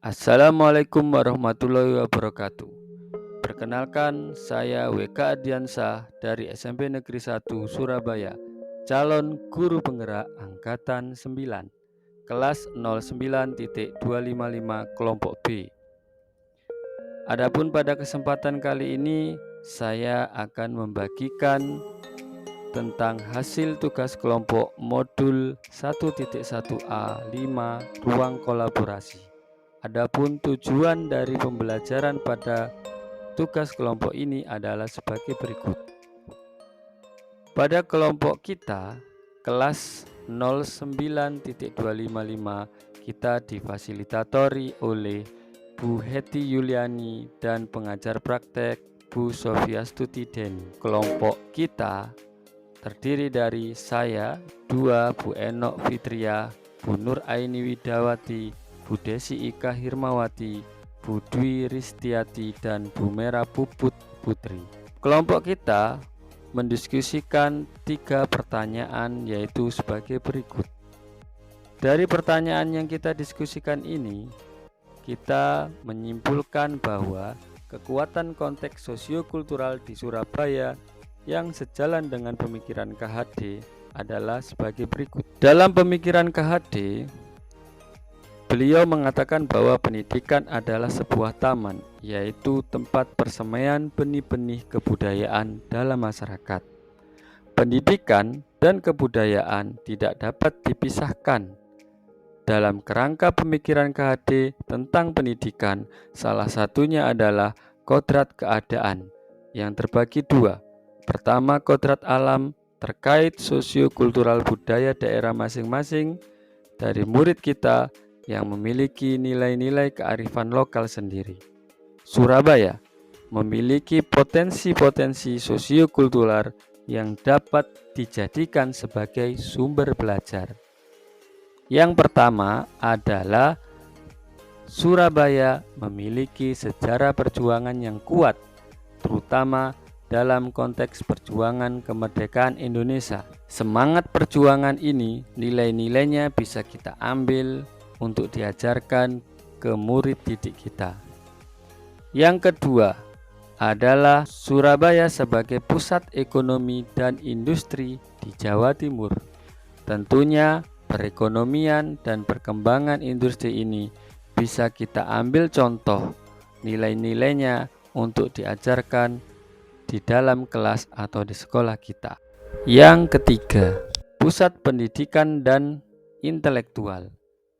Assalamualaikum warahmatullahi wabarakatuh. Perkenalkan, saya WK Adiansah dari SMP Negeri 1 Surabaya, calon guru penggerak angkatan 9, kelas 09.255 kelompok B. Adapun pada kesempatan kali ini, saya akan membagikan tentang hasil tugas kelompok modul 1.1a 5 ruang kolaborasi. Adapun tujuan dari pembelajaran pada tugas kelompok ini adalah sebagai berikut. Pada kelompok kita, kelas 09.255, kita difasilitatori oleh Bu Heti Yuliani dan pengajar praktek Bu Sofia Stutideni. Kelompok kita terdiri dari saya, Bu Enok Fitria, Bu Nur Aini Widawati, Bu Desi Ika Hirmawati, Bu Dwi Ristiati, dan Bu Mera Puput Putri. Kelompok kita mendiskusikan 3 pertanyaan, yaitu sebagai berikut. Dari pertanyaan yang kita diskusikan ini, kita menyimpulkan bahwa kekuatan konteks sosiokultural di Surabaya yang sejalan dengan pemikiran KHD adalah sebagai berikut. Dalam pemikiran KHD, beliau mengatakan bahwa pendidikan adalah sebuah taman, yaitu tempat persemaian benih-benih kebudayaan dalam masyarakat. Pendidikan dan kebudayaan tidak dapat dipisahkan. Dalam kerangka pemikiran KHD tentang pendidikan, salah satunya adalah kodrat keadaan yang terbagi 2. Pertama, kodrat alam terkait sosiokultural budaya daerah masing-masing dari murid kita yang memiliki nilai-nilai kearifan lokal sendiri. Surabaya memiliki potensi-potensi sosiokultural yang dapat dijadikan sebagai sumber belajar. Yang pertama adalah Surabaya memiliki sejarah perjuangan yang kuat, terutama dalam konteks perjuangan kemerdekaan Indonesia. Semangat perjuangan ini, nilai-nilainya bisa kita ambil untuk diajarkan ke murid didik kita. Yang kedua adalah Surabaya sebagai pusat ekonomi dan industri di Jawa Timur. Tentunya perekonomian dan perkembangan industri ini bisa kita ambil contoh nilai-nilainya untuk diajarkan di dalam kelas atau di sekolah kita. Yang ketiga, pusat pendidikan dan intelektual.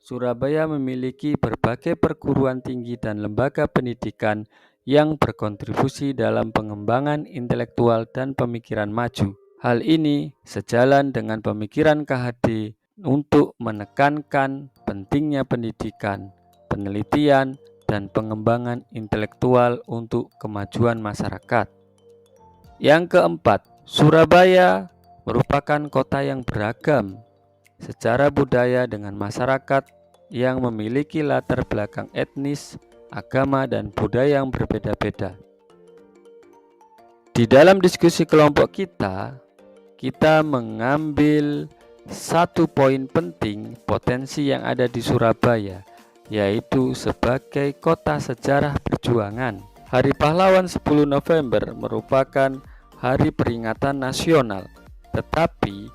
Surabaya memiliki berbagai perguruan tinggi dan lembaga pendidikan yang berkontribusi dalam pengembangan intelektual dan pemikiran maju. Hal ini sejalan dengan pemikiran KHD untuk menekankan pentingnya pendidikan, penelitian, dan pengembangan intelektual untuk kemajuan masyarakat. Yang keempat, Surabaya merupakan kota yang beragam secara budaya dengan masyarakat yang memiliki latar belakang etnis, agama, dan budaya yang berbeda-beda. Di dalam diskusi kelompok kita mengambil satu poin penting potensi yang ada di Surabaya, yaitu sebagai kota sejarah perjuangan. Hari Pahlawan 10 November merupakan hari peringatan nasional, tetapi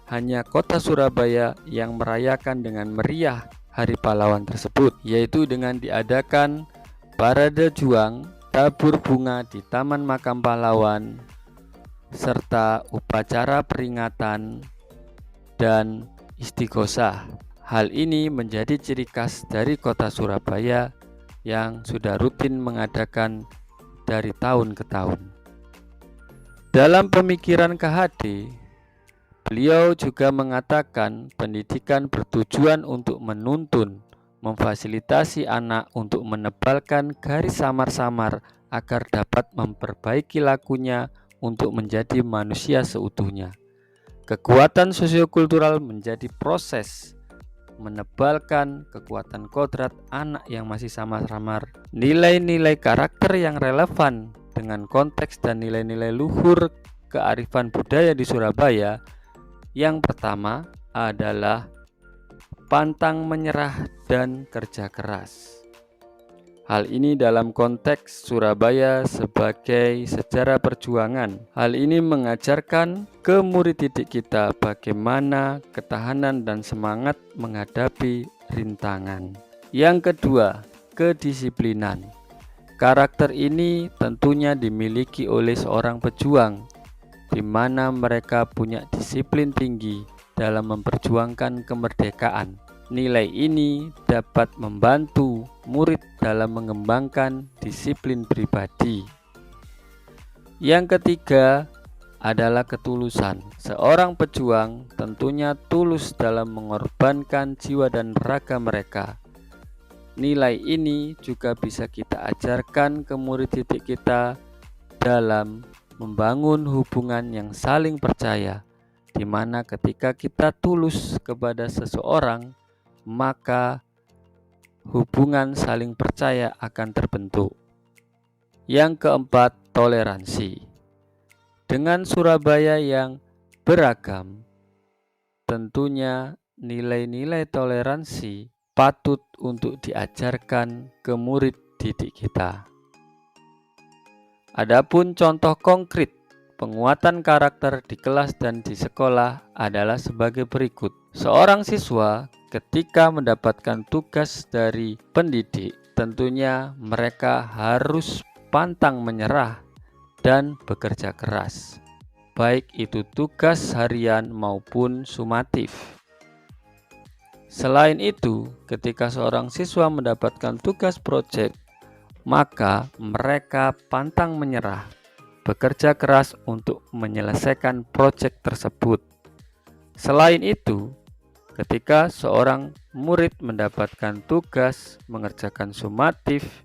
hanya kota Surabaya yang merayakan dengan meriah Hari Pahlawan tersebut, yaitu dengan diadakan parade juang, tabur bunga di Taman Makam Pahlawan, serta upacara peringatan dan istighosah. Hal ini menjadi ciri khas dari kota Surabaya yang sudah rutin mengadakan dari tahun ke tahun. Dalam pemikiran KHD, beliau juga mengatakan pendidikan bertujuan untuk menuntun, memfasilitasi anak untuk menebalkan garis samar-samar agar dapat memperbaiki lakunya untuk menjadi manusia seutuhnya. Kekuatan sosiokultural menjadi proses menebalkan kekuatan kodrat anak yang masih samar-samar. Nilai-nilai karakter yang relevan dengan konteks dan nilai-nilai luhur kearifan budaya di Surabaya. Yang pertama adalah pantang menyerah dan kerja keras. Hal ini dalam konteks Surabaya sebagai sejarah perjuangan. Hal ini mengajarkan ke murid didik kita bagaimana ketahanan dan semangat menghadapi rintangan. Yang kedua, kedisiplinan. Karakter ini tentunya dimiliki oleh seorang pejuang, di mana mereka punya disiplin tinggi dalam memperjuangkan kemerdekaan. Nilai ini dapat membantu murid dalam mengembangkan disiplin pribadi. Yang ketiga adalah ketulusan. Seorang pejuang tentunya tulus dalam mengorbankan jiwa dan raga mereka. Nilai ini juga bisa kita ajarkan ke murid didik kita dalam membangun hubungan yang saling percaya, di mana ketika kita tulus kepada seseorang, maka hubungan saling percaya akan terbentuk. Yang keempat, toleransi. Dengan Surabaya yang beragam, tentunya nilai-nilai toleransi patut untuk diajarkan ke murid didik kita. Adapun contoh konkret penguatan karakter di kelas dan di sekolah adalah sebagai berikut. Seorang siswa ketika mendapatkan tugas dari pendidik, tentunya mereka harus pantang menyerah dan bekerja keras, baik itu tugas harian maupun sumatif. Selain itu, ketika seorang siswa mendapatkan tugas proyek, maka mereka pantang menyerah, bekerja keras untuk menyelesaikan proyek tersebut. Selain itu, ketika seorang murid mendapatkan tugas mengerjakan sumatif,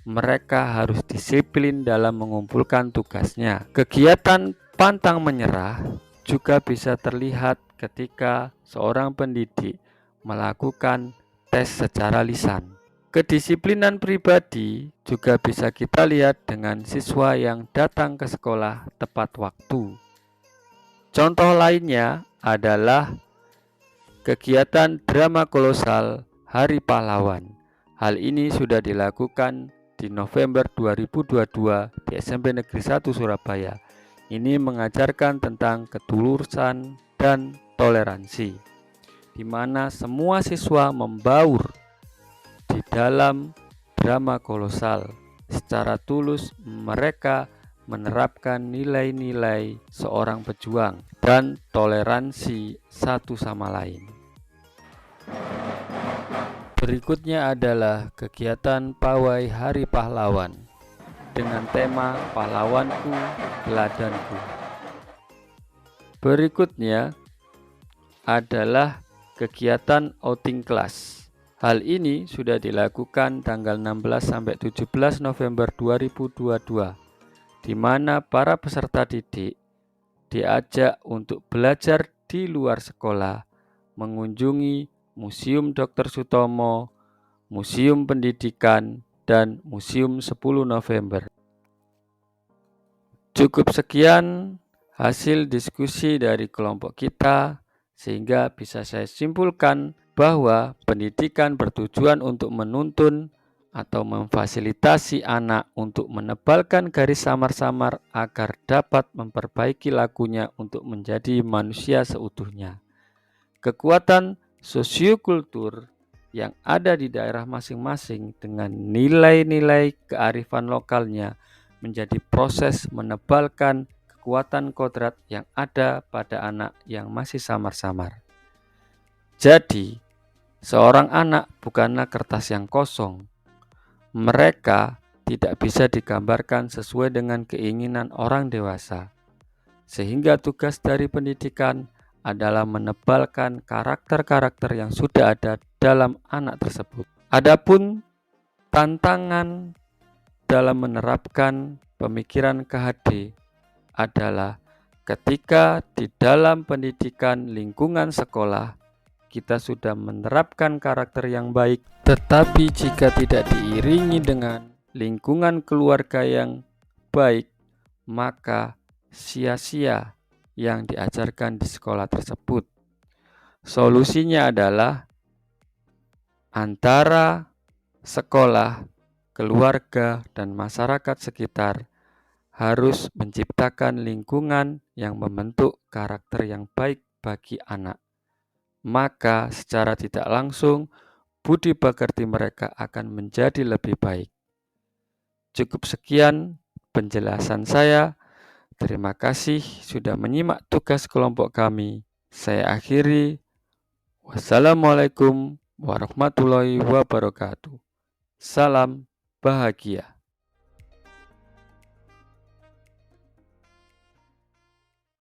mereka harus disiplin dalam mengumpulkan tugasnya. Kegiatan pantang menyerah juga bisa terlihat ketika seorang pendidik melakukan tes secara lisan. Kedisiplinan pribadi juga bisa kita lihat dengan siswa yang datang ke sekolah tepat waktu. Contoh lainnya adalah kegiatan drama kolosal Hari Pahlawan. Hal ini sudah dilakukan di November 2022 di SMP Negeri 1 Surabaya. Ini mengajarkan tentang ketulusan dan toleransi, di mana semua siswa membaur di dalam drama kolosal. Secara tulus mereka menerapkan nilai-nilai seorang pejuang dan toleransi satu sama lain. Berikutnya adalah kegiatan pawai Hari Pahlawan dengan tema Pahlawanku, Teladanku. Berikutnya adalah kegiatan outing kelas. Hal ini sudah dilakukan tanggal 16 sampai 17 November 2022, di mana para peserta didik diajak untuk belajar di luar sekolah, mengunjungi Museum Dr. Sutomo, Museum Pendidikan, dan Museum 10 November. Cukup sekian hasil diskusi dari kelompok kita, sehingga bisa saya simpulkan bahwa pendidikan bertujuan untuk menuntun atau memfasilitasi anak untuk menebalkan garis samar-samar agar dapat memperbaiki lakunya untuk menjadi manusia seutuhnya. Kekuatan sosiokultur yang ada di daerah masing-masing dengan nilai-nilai kearifan lokalnya menjadi proses menebalkan kekuatan kodrat yang ada pada anak yang masih samar-samar. Jadi, seorang anak bukanlah kertas yang kosong. Mereka tidak bisa digambarkan sesuai dengan keinginan orang dewasa. Sehingga tugas dari pendidikan adalah menebalkan karakter-karakter yang sudah ada dalam anak tersebut. Adapun tantangan dalam menerapkan pemikiran KHD adalah ketika di dalam pendidikan lingkungan sekolah kita sudah menerapkan karakter yang baik, tetapi jika tidak diiringi dengan lingkungan keluarga yang baik, maka sia-sia yang diajarkan di sekolah tersebut. Solusinya adalah antara sekolah keluarga, dan masyarakat sekitar harus menciptakan lingkungan yang membentuk karakter yang baik bagi anak. Maka secara tidak langsung, budi pekerti mereka akan menjadi lebih baik. Cukup sekian penjelasan saya. Terima kasih sudah menyimak tugas kelompok kami. Saya akhiri. Wassalamualaikum warahmatullahi wabarakatuh. Salam bahagia.